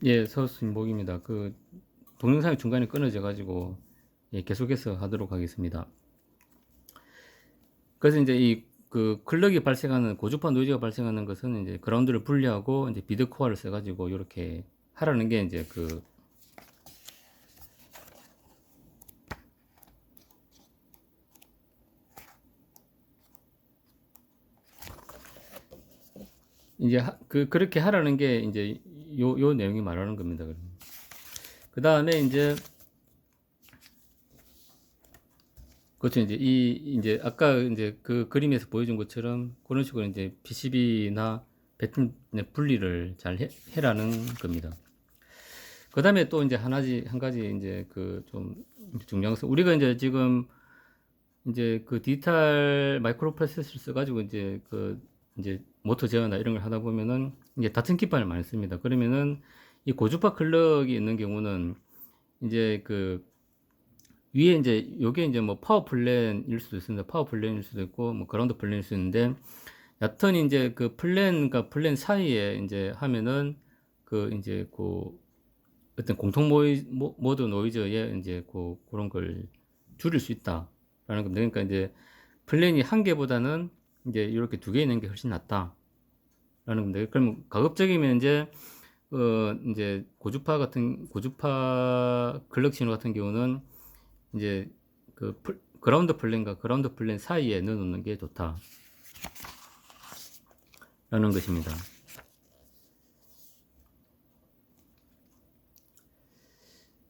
예, 서순복입니다. 동영상이 중간에 끊어져 가지고 예, 계속해서 하도록 하겠습니다. 그래서 이제 클럭이 발생하는 고주파 노이즈가 발생하는 것은 이제 그라운드를 분리하고 이제 비드 코어를 써 가지고 이렇게 하라는 게 그렇게 하라는 게 이제 요 내용이 말하는 겁니다. 그 다음에 이제 그렇죠. 이제 아까 이제 그 그림에서 보여준 것처럼 그런 식으로 이제 PCB나 배팅 분리를 잘 해라는 겁니다. 그 다음에 또 이제 한 가지 이제 좀 중요한 것은 우리가 이제 지금 이제 디지털 마이크로 프로세서를 써가지고 이제 모터 제어나 이런 걸 하다 보면은 이제 닫힌 기판을 많이 씁니다. 그러면은 이 고주파 클럭이 있는 경우는 이제 위에 이제 요게 이제 뭐 파워 플랜일 수도 있습니다. 파워 플랜일 수도 있고 뭐 그라운드 플랜일 수도 있는데 여튼 이제 플랜과 플랜 사이에 이제 하면은 이제 어떤 공통 모드 노이즈에 이제 그런 걸 줄일 수 있다라는 겁니다. 그러니까 이제 플랜이 한 개보다는 이제 이렇게 두 개 있는 게 훨씬 낫다라는 겁니다. 그럼 가급적이면 이제 고주파 클럭 신호 같은 경우는 이제 그라운드 플랜과 그라운드 플랜 사이에 넣어놓는 게 좋다라는 것입니다.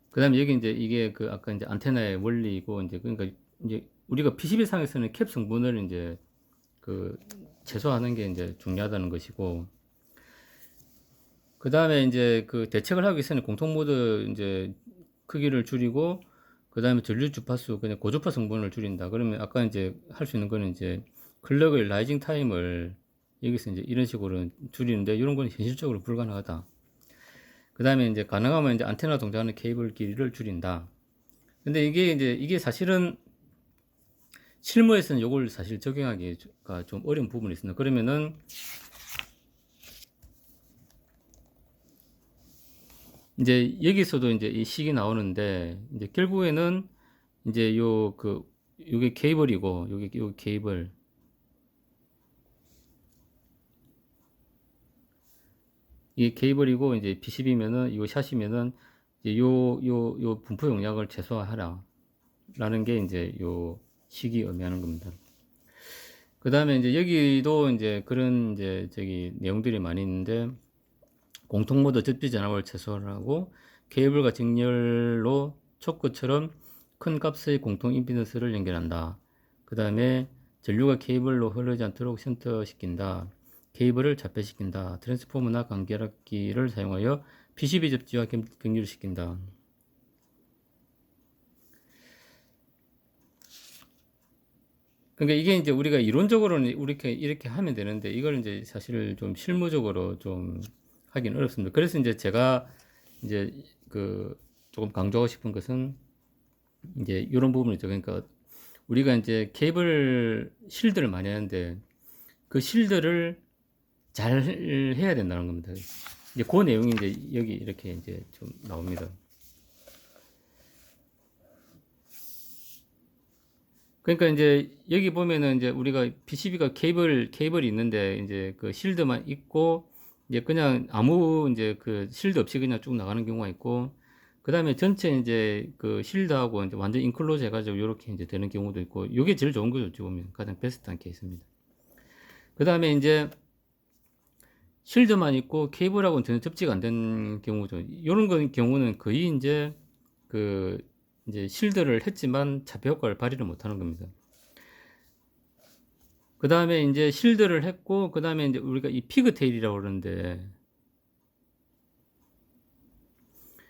그 다음에 여기 이제 이게 아까 이제 안테나의 원리이고 그러니까 이제 우리가 PCB 상에서는 캡 성분을 이제 최소화하는 게 이제 중요하다는 것이고, 그 다음에 이제 대책을 하기 위해서는 공통 모드 이제 크기를 줄이고, 그 다음에 전류 주파수 그냥 고주파 성분을 줄인다. 그러면 아까 이제 할 수 있는 거는 이제 클럭의 라이징 타임을 여기서 이제 이런 식으로 줄이는데 이런 건 현실적으로 불가능하다. 그 다음에 이제 가능하면 이제 안테나 동작하는 케이블 길이를 줄인다. 근데 이게 사실은 실무에서는 이걸 사실 적용하기가 좀 어려운 부분이 있습니다. 그러면은 이제 여기서도 이제 이 식이 나오는데 이제 결국에는 이제 요게 케이블이고 요게 케이블, 이게 케이블이고 이제 PCB면은 이거 샷이면은 이제 요 분포 용량을 최소화하라 라는 게 이제 요 식이 의미하는 겁니다. 그 다음에 이제 여기도 이제 그런 이제 내용들이 많이 있는데, 공통 모드 접지 전압을 최소화하고 케이블과 직렬로 초크처럼 큰 값의 공통 임피던스를 연결한다. 그 다음에 전류가 케이블로 흐르지 않도록 션트시킨다. 케이블을 자폐시킨다. 트랜스포머나 간결합기를 사용하여 PCB 접지와 격리를 시킨다. 그러니까 이게 이제 우리가 이론적으로는 이렇게 하면 되는데 이걸 이제 사실 좀 실무적으로 좀 하긴 어렵습니다. 그래서 이제 제가 이제 조금 강조하고 싶은 것은 이제 이런 부분이죠. 그러니까 우리가 이제 케이블 실드를 많이 하는데 그 실드를 잘 해야 된다는 겁니다. 이제 그 내용이 이제 여기 이렇게 이제 좀 나옵니다. 그러니까 이제 여기 보면은 이제 우리가 PCB가 케이블이 있는데 이제 실드만 있고 이제 그냥 아무 이제 실드 없이 그냥 쭉 나가는 경우가 있고, 그 다음에 전체 이제 실드하고 이제 완전 인클로즈 해가지고 이렇게 이제 되는 경우도 있고, 이게 제일 좋은 거죠. 어찌 보면 가장 베스트한 케이스입니다. 그 다음에 이제 실드만 있고 케이블하고는 전혀 접지가 안 된 경우죠. 이런 경우는 거의 이제 실드를 했지만 자폐 효과를 발휘를 못하는 겁니다. 그 다음에 이제 실드를 했고, 그 다음에 이제 우리가 이 피그테일이라고 그러는데,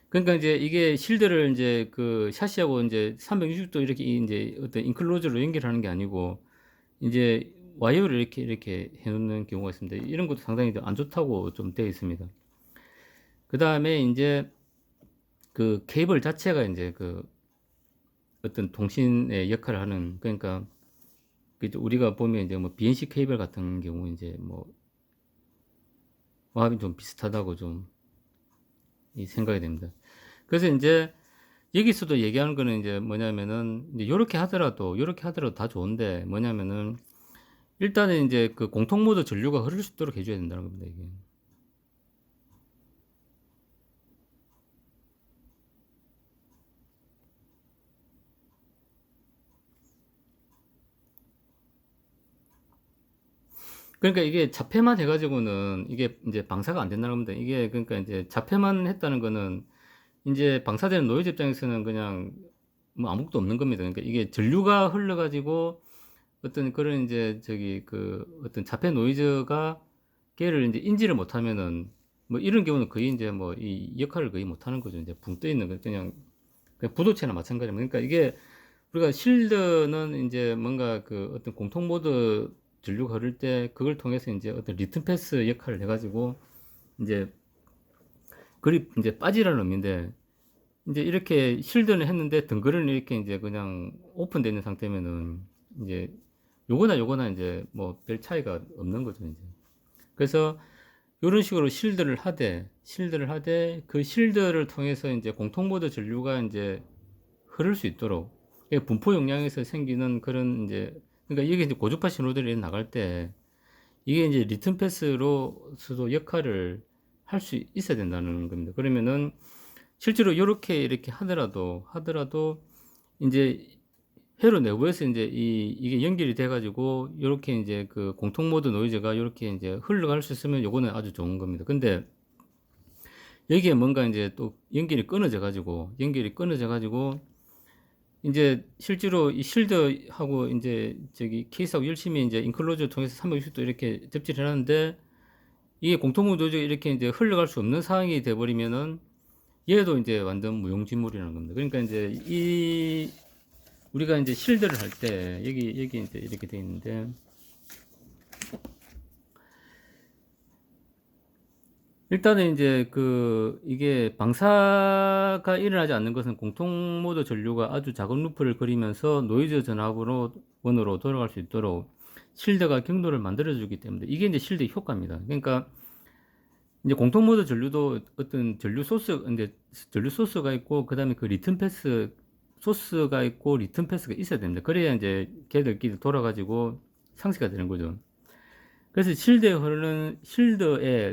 그러니까 이제 이게 실드를 이제 샤시하고 이제 360도 이렇게 이제 어떤 인클로즈로 연결하는 게 아니고, 이제 와이어를 이렇게 해놓는 경우가 있습니다. 이런 것도 상당히 안 좋다고 좀 되어 있습니다. 그 다음에 이제 케이블 자체가 이제 어떤 통신의 역할을 하는, 그러니까 우리가 보면 이제 뭐 BNC 케이블 같은 경우 이제 뭐 마음이 좀 비슷하다고 좀 이 생각이 됩니다. 그래서 이제 여기서도 얘기하는 거는 이제 뭐냐면은 이제 요렇게 하더라도 다 좋은데 뭐냐면은 일단은 이제 그 공통 모드 전류가 흐를 수 있도록 해줘야 된다는 겁니다, 이게. 그러니까 이게 자폐만 해가지고는 이게 이제 방사가 안 된다는 겁니다. 이게 그러니까 이제 자폐만 했다는 거는 이제 방사되는 노이즈 입장에서는 그냥 뭐 아무것도 없는 겁니다. 그러니까 이게 전류가 흘러가지고 어떤 그런 이제 저기 그 어떤 자폐 노이즈가 걔를 이제 인지를 못하면은 뭐 이런 경우는 거의 이제 뭐 이 역할을 거의 못하는 거죠. 이제 붕 떠 있는 거 그냥 부도체나 마찬가지입니다. 그러니까 이게 우리가 실드는 이제 뭔가 그 어떤 공통 모드 전류가 흐를 때 그걸 통해서 이제 어떤 리튼 패스 역할을 해가지고 이제 그리 이제 빠지라는 의미인데 이제 이렇게 실드는 했는데 덩그러니 이렇게 이제 그냥 오픈되어 있는 상태면은 이제 요거나 이제 뭐 별 차이가 없는 거죠, 이제. 그래서 이런 식으로 실드를 하되 그 실드를 통해서 이제 공통 모드 전류가 이제 흐를 수 있도록 분포 용량에서 생기는 그런 이제 그러니까 이게 이제 고주파 신호들이 나갈 때 이게 이제 리튼 패스로서도 역할을 할 수 있어야 된다는 겁니다. 그러면은 실제로 이렇게 하더라도 이제 회로 내부에서 이제 이게 연결이 돼가지고 이렇게 이제 그 공통 모드 노이즈가 이렇게 이제 흘러갈 수 있으면 요거는 아주 좋은 겁니다. 근데 여기에 뭔가 이제 또 연결이 끊어져 가지고 이제 실제로 이 실드하고 이제 저기 케이스하고 열심히 이제 인클로저 통해서 360도 이렇게 접지를 해놨는데 이게 공통 모드 노이즈가 이렇게 이제 흘러갈 수 없는 상황이 돼 버리면은 얘도 이제 완전 무용지물이라는 겁니다. 그러니까 이제 우리가 이제 실드를 할 때 여기 이제 이렇게 돼 있는데 일단은 이제 그 이게 방사가 일어나지 않는 것은 공통 모드 전류가 아주 작은 루프를 그리면서 노이즈 전압으로 원으로 돌아갈 수 있도록 실드가 경로를 만들어 주기 때문에 이게 이제 실드의 효과입니다. 그러니까 이제 공통 모드 전류도 어떤 전류 소스가 있고 그다음에 그 리튼 패스 소스가 있고 리튼 패스가 있어야 됩니다. 그래야 이제 걔들끼리 돌아가지고 상쇄가 되는 거죠. 그래서 실드에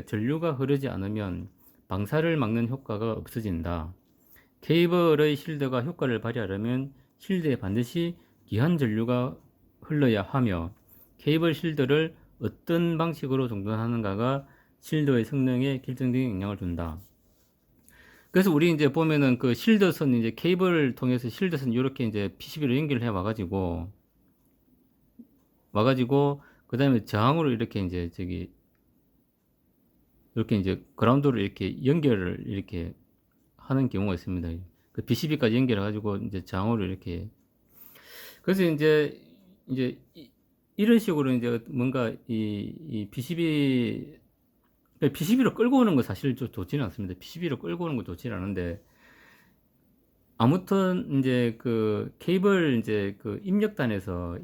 전류가 흐르지 않으면 방사를 막는 효과가 없어진다. 케이블의 실드가 효과를 발휘하려면 실드에 반드시 기한 전류가 흘러야 하며 케이블 실드를 어떤 방식으로 정돈하는가가 실드의 성능에 결정적인 영향을 준다. 그래서 우리 이제 보면은 그 실드선 이제 케이블을 통해서 실드선 이렇게 이제 PCB로 연결해 와가지고 그 다음에 저항으로 이렇게 이제 저기 이렇게 이제 그라운드로 이렇게 연결을 이렇게 하는 경우가 있습니다. 그 PCB까지 연결해 가지고 이제 저항으로 이렇게 그래서 이제 이런 식으로 이제 뭔가 이 PCB로 끌고 오는 거 사실 좀 좋지는 않습니다. PCB로 끌고 오는 거 좋지는 않은데 아무튼 이제 그 케이블 이제 그 입력단에서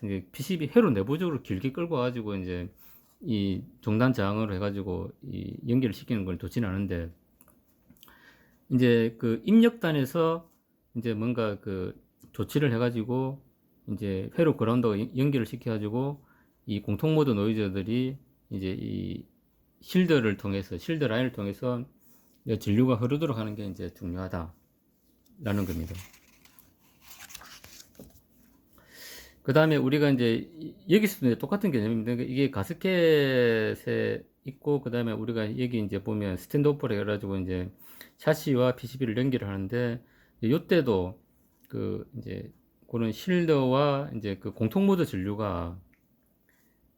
이제 PCB 회로 내부적으로 길게 끌고 와가지고 이제 이 종단 저항으로 해가지고 이 연결을 시키는 건 좋지는 않은데 이제 그 입력단에서 이제 뭔가 그 조치를 해가지고 이제 회로 그라운드가 연결을 시켜가지고 이 공통 모드 노이즈들이 이제 이 실드 라인을 통해서 전류가 흐르도록 하는 게 이제 중요하다라는 겁니다. 그 다음에 우리가 이제 여기서도 이제 똑같은 개념입니다. 이게 가스켓에 있고 그 다음에 우리가 여기 이제 보면 스탠드오프를 해가지고 이제 샤시와 PCB를 연결을 하는데 이때도 그 이제 그런 실드와 이제 그 공통 모드 전류가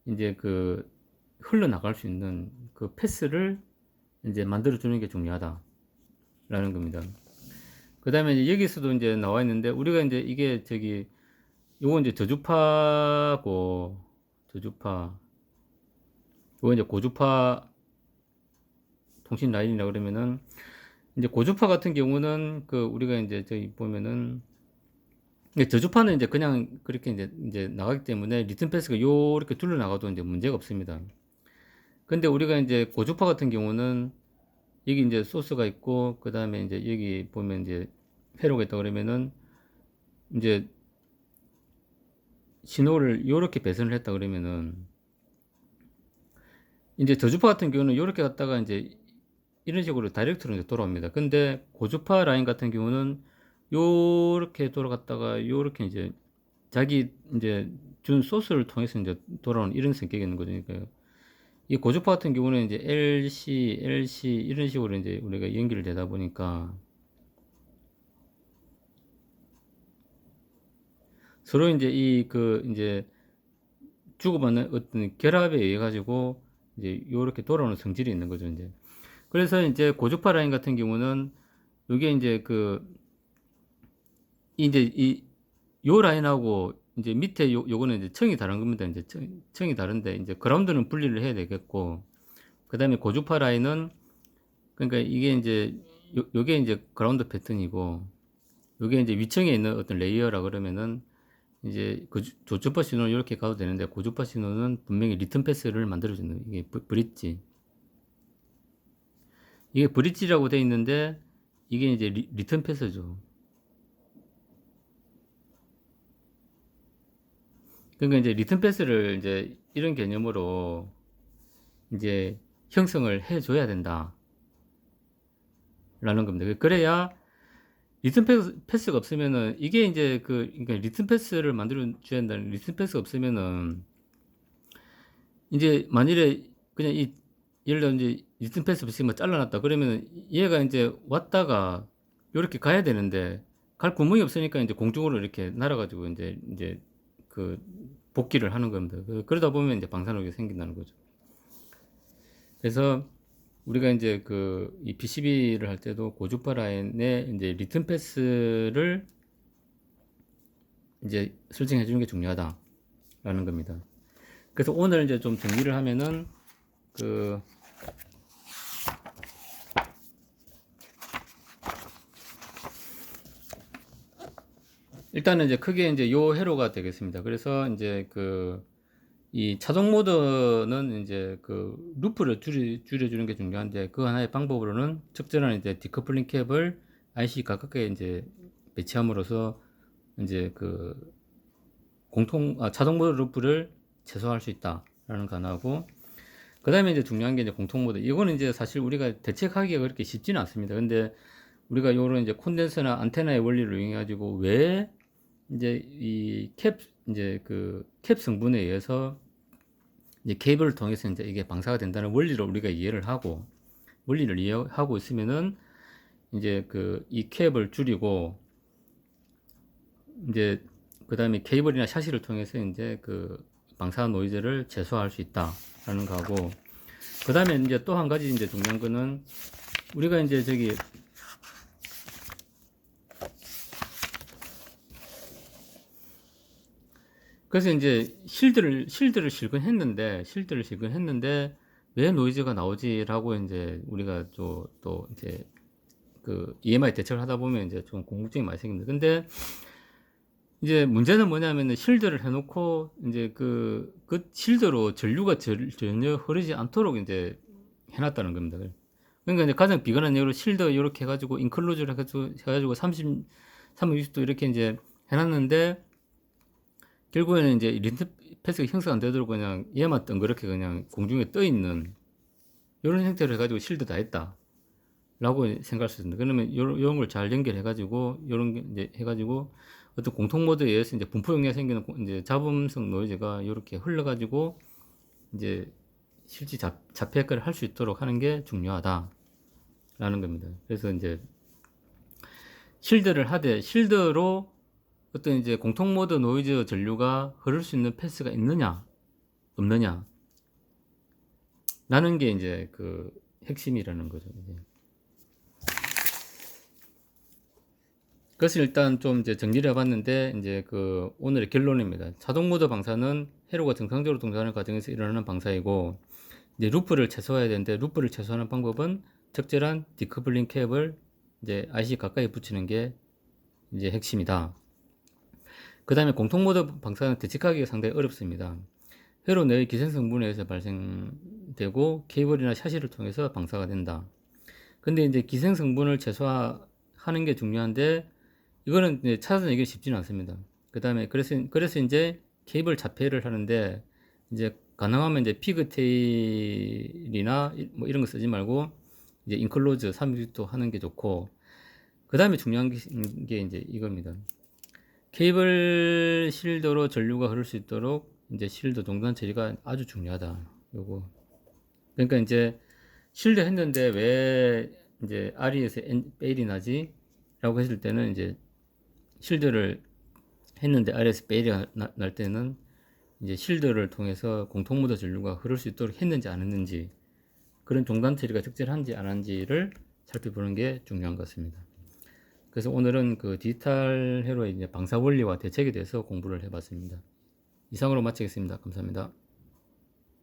이제 그 흘러나갈 수 있는 그 패스를 이제 만들어 주는 게 중요하다라는 겁니다. 그 다음에 여기서도 이제 나와 있는데 우리가 이제 이게 저기 요거 이제 요거 이제 고주파 통신 라인이라 그러면은 이제 고주파 같은 경우는 그 우리가 이제 저기 보면은 저주파는 이제 그냥 그렇게 이제 나가기 때문에 리튼 패스가 요렇게 둘러 나가도 이제 문제가 없습니다. 근데 우리가 이제 고주파 같은 경우는 여기 이제 소스가 있고, 그 다음에 이제 여기 보면 이제 회로가 있다 그러면은 이제 신호를 요렇게 배선을 했다 그러면은 이제 저주파 같은 경우는 요렇게 갔다가 이제 이런 식으로 다이렉트로 이제 돌아옵니다. 근데 고주파 라인 같은 경우는 요렇게 돌아갔다가 요렇게 이제 자기 이제 준 소스를 통해서 이제 돌아오는 이런 성격이 있는 거죠. 그러니까 이 고주파 같은 경우는 이제 LC, LC 이런 식으로 이제 우리가 연결이 되다 보니까 서로 이제 이제 주고받는 어떤 결합에 의해 가지고 이제 요렇게 돌아오는 성질이 있는 거죠, 이제. 그래서 이제 고주파 라인 같은 경우는 요게 이제 이제 요 라인하고 이제 밑에 요거는 이제 층이 다른 겁니다. 이제 층이 다른데 이제 그라운드는 분리를 해야 되겠고, 그 다음에 고주파 라인은 그러니까 이게 이제 요게 이제 그라운드 패턴이고, 요게 이제 위층에 있는 어떤 레이어라 그러면은 이제 그 저주파 신호는 이렇게 가도 되는데 고주파 신호는 분명히 리턴 패스를 만들어주는 이게 브릿지. 이게 브릿지라고 돼 있는데 이게 이제 리턴 패스죠. 그러니까 이제 리턴 패스를 이제 이런 개념으로 이제 형성을 해줘야 된다라는 겁니다. 그래야 리턴 패스가 없으면은 이게 이제 그러니까 리턴 패스를 만들어 줘야 된다는 리턴 패스가 없으면은 이제 만일에 그냥 예를 들어 이제 리턴 패스 없이 뭐 잘라놨다 그러면은 얘가 이제 왔다가 이렇게 가야 되는데 갈 구멍이 없으니까 이제 공중으로 이렇게 날아가지고 이제 그 복귀를 하는 겁니다. 그러다 보면 이제 방사능이 생긴다는 거죠. 그래서 우리가 이제 이 PCB를 할 때도 고주파 라인에 이제 리턴 패스를 이제 설정해 주는 게 중요하다라는 겁니다. 그래서 오늘 이제 좀 정리를 하면은 일단은 이제 크게 이제 요 회로가 되겠습니다. 그래서 이제 이 차동 모드는 이제 루프를 줄여주는 게 중요한데 그 하나의 방법으로는 적절한 이제 디커플링 캡을 IC 가깝게 이제 배치함으로써 이제 자동 모드 루프를 최소화할 수 있다라는 거 하나고, 그 다음에 이제 중요한 게 이제 공통 모드. 이거는 이제 사실 우리가 대책하기가 그렇게 쉽지는 않습니다. 근데 우리가 요런 이제 콘덴서나 안테나의 원리를 이용해 가지고 왜 이제 이제 캡 성분에 의해서 이제 케이블을 통해서 이제 이게 방사가 된다는 원리를 우리가 원리를 이해하고 있으면은 이제 이 캡을 줄이고 이제 그 다음에 케이블이나 샤시를 통해서 이제 방사 노이즈를 최소화할 수 있다라는 거고, 그 다음에 이제 또 한 가지 이제 중요한 거는 우리가 이제 그래서 이제 실드를 실근했는데 왜 노이즈가 나오지라고 이제 우리가 또 이제 EMI 대책을 하다 보면 이제 좀 궁금증이 많이 생깁니다. 근데 이제 문제는 뭐냐면은 실드를 해놓고 이제 그 실드로 전류가 전혀 흐르지 않도록 이제 해놨다는 겁니다. 그러니까 이제 가장 비관한 예로 실드 이렇게 해가지고 인클로즈를 해가지고 360도 이렇게 이제 해놨는데 결국에는 이제 리턴 패스가 형성 안 되도록 그냥 얘만 덩그렇게 그냥 공중에 떠 있는 이런 형태로 해가지고 실드 다 했다 라고 생각할 수 있습니다. 그러면 이런 걸 잘 연결해 가지고 이런 게 이제 해가지고 어떤 공통 모드에 의해서 이제 분포 용량이 생기는 이제 잡음성 노이즈가 이렇게 흘러가지고 이제 실제 자폐학과를 할 수 있도록 하는 게 중요하다라는 겁니다. 그래서 이제 실드를 하되 실드로 어떤 이제 공통 모드 노이즈 전류가 흐를 수 있는 패스가 있느냐 없느냐 라는 게 이제 핵심이라는 거죠. 이제. 그것을 일단 좀 이제 정리를 해봤는데 이제 오늘의 결론입니다. 자동 모드 방사는 회로가 정상적으로 동작하는 과정에서 일어나는 방사이고, 이제 루프를 최소화해야 되는데 루프를 최소화하는 방법은 적절한 디커플링 캡을 이제 IC 가까이 붙이는 게 이제 핵심이다. 그 다음에 공통 모드 방사는 대책하기가 상당히 어렵습니다. 회로 내의 기생 성분에 의해서 발생되고 케이블이나 샤시를 통해서 방사가 된다. 근데 이제 기생 성분을 최소화하는 게 중요한데 이거는 이제 찾아내기 쉽지는 않습니다. 그다음에 그래서 이제 케이블 자폐를 하는데 이제 가능하면 이제 피그테일이나 뭐 이런 거 쓰지 말고 이제 인클로즈 360도 하는 게 좋고 그다음에 중요한 게 이제 이겁니다. 케이블 실드로 전류가 흐를 수 있도록 이제 실드 동단 처리가 아주 중요하다. 요거. 그러니까 이제 실드 했는데 왜 이제 RE에서 페일이 나지? 라고 했을 때는 이제 실드를 했는데 RE에서 페일이 날 때는 이제 실드를 통해서 공통모드 전류가 흐를 수 있도록 했는지 안 했는지 그런 종단 처리가 적절한지 안 한지를 살펴보는 게 중요한 것 같습니다. 그래서 오늘은 그 디지털 회로의 이제 방사 원리와 대책에 대해서 공부를 해봤습니다. 이상으로 마치겠습니다. 감사합니다.